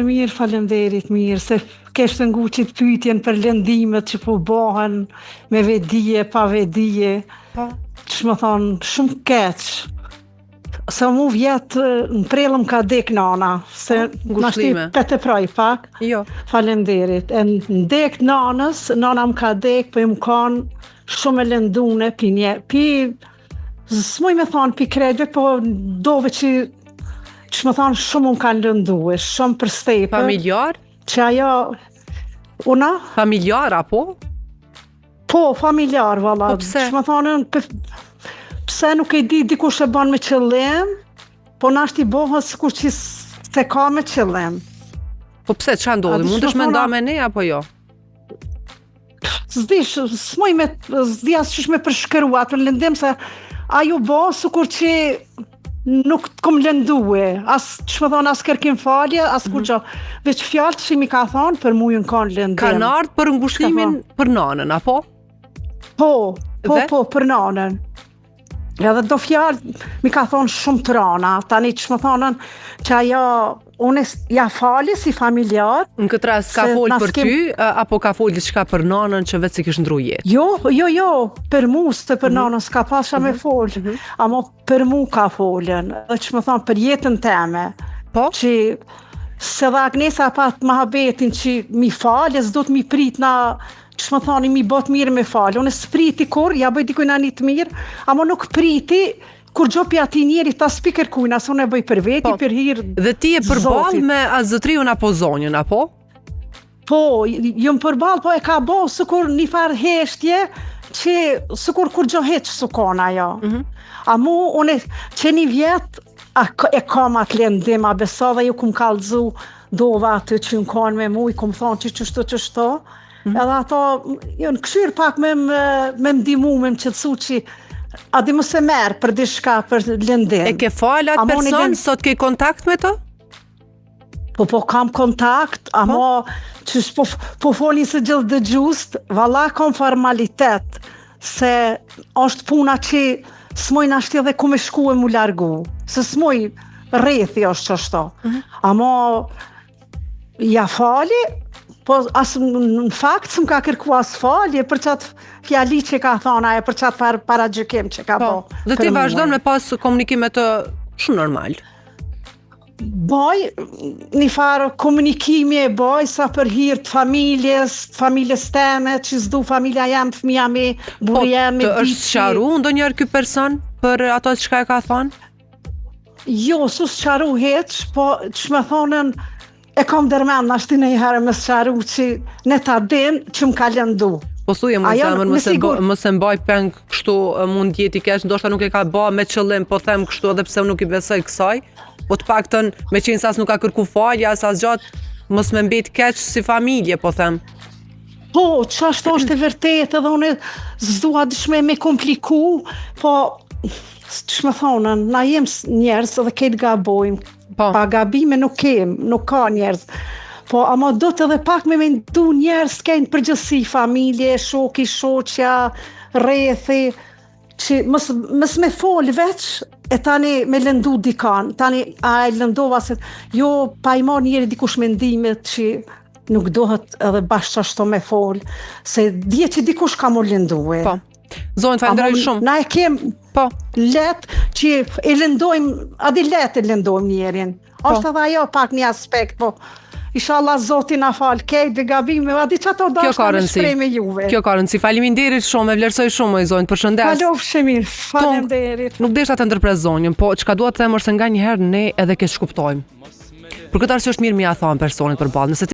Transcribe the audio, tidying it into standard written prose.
Mirë, faleminderit, mirë, se keshte nguqit pyetjen për lëndimet që po bëhen me vedije, pa vedije. Po. Që më thonë, shumë keq. Se mu vjetë në prellëm ka dek nana, se nashti pete praj pak. Jo. Faleminderit. E në dek nanës, nana më ka dek, për më kanë shumë e lëndune, s'muj me thonë pi krejtve, po dove që më thonë shumë unë kanë lëndue, shumë për stepe. Familjar? Që ajo, una? Familjar, apo? Po, familjar, valla. Po pse? Që më thonë, pse nuk e di dikush e ban me qëllim, po nashti bohës sikur që se ka me qëllim. Po pse, që ndodhi? Mundesh me nda me ne, apo jo? S'dish, s'muj me, s'di as qysh me përshkëru atë në lëndim, se ajo bohë sikur që nuk të kom lëndue, as që më thonë as kërkim falje, as kur që, veç fjallë që mi ka thonë për mujën kanë lëndim. Kanë ardhë për ngushtimin për nanën, apo? Po, për nanën. Edhe do fjallë, mi ka thonë shumë të rana, tani që më thonën që ajo, unë ja fali si familjar. Në këtë rast ka folë për ty, apo ka folë diçka për nanën që vetë si kishë ndru jetë? Jo, për mu së për nanën s'ka pasha me folë, ama për mu ka folën, dhe që më thonë për jetën teme. Po? Që se dhe Agnesa pat mahabetin që mi falë, s'do të mi prit na, që më thoni mi bot mirë me falë, unë s'priti kur, ja bëj dikuj na një të mirë, ama nuk priti, kur gjopi ati njeri ta s'pi kërkujna, se unë e bëj për veti, për hirë Zotit. Dhe ti e përbal me zotëriun apo zonjën, apo? Po, jëm përbal, po e ka bo sëkur një farë heshtje, që sëkur kur gjo heqë sukona jo. A mu, unë që një vjetë, e kam atë lëndim, a beso dhe ju kum kalëzu dova atë që në kanë me mu, i kum thonë që qështo, edhe ato, në këshyrë pak me mdimu, me më qëtësu që a di më se merë për dishka për lëndim. E ke falë atë person, sot ke kontakt me të? Po kam kontakt, ama që po folin se gjithë dë gjust, valla kam formalitet, se është puna që s'moj nashti edhe ku me shku e mu largu, se s'moj rethi është qështo. Ama ja fali, po asë në fakt s'm ka kërku as falje për qatë fjali që ka thona e për qatë para gjykim që ka bo. Dhe ti vazhdon me pas komunikim me të shumë normal? Boj, një farë komunikimi e boj sa për hirë të familjes teme, që s'du familja jam, fëmija me, buri jam, të është qaru ndonjëherë ky person për ato që ka e ka thonë? Jo, su s'qaru heq, po që me thonën, e kam dërmen, ashti në i herë më s'qaru që ne ta din që më ka lëndu. Po thuje më zemër, mëse mbaj peng kështu mund jeti keq, ndoshta nuk e ka ba me qëllim, po them kështu edhe pse nuk i besoj kësaj, po të paktën me qenë sas nuk ka kërku falje, as gjatë, mos me mbet keq si familje, po them. Po, që ashtu është e vërtet, edhe unë zdua dëshme me kompliku, po, që më thonën, na jem njerës edhe këtë gabojmë, pa gabime nuk ka njerës. Po, ama do të edhe pak me mendu njerës kejnë përgjësi, familje, shoki, shoqja, rethi, që mës me folë veç, e tani me lëndu dikan, tani a e lëndova se jo pa i marë njeri dikush mendimet që nuk dohet edhe bashkë ashtu me folë, se dje që dikush ka më lëndue. Po, zonjë falenderoj shumë. Na e kem letë që e lëndojmë, adi letë e lëndojmë njerin. Ashtë edhe ajo pak një aspekt, po inshallah Zoti na fal kejt dhe gabime, adi që ato dashka me shprej me juve. Kjo ka rëndësi, faleminderit shumë, e vlerësoj shumë, zonjë, përshëndes. Kalofshë mirë, faleminderit. Nuk desha të ndërpres zonjën, po çka dua të them është se nga një herë ne edhe ke shkuptojmë. Për këtë arsye është mirë mi ia thon personit përballë, nëse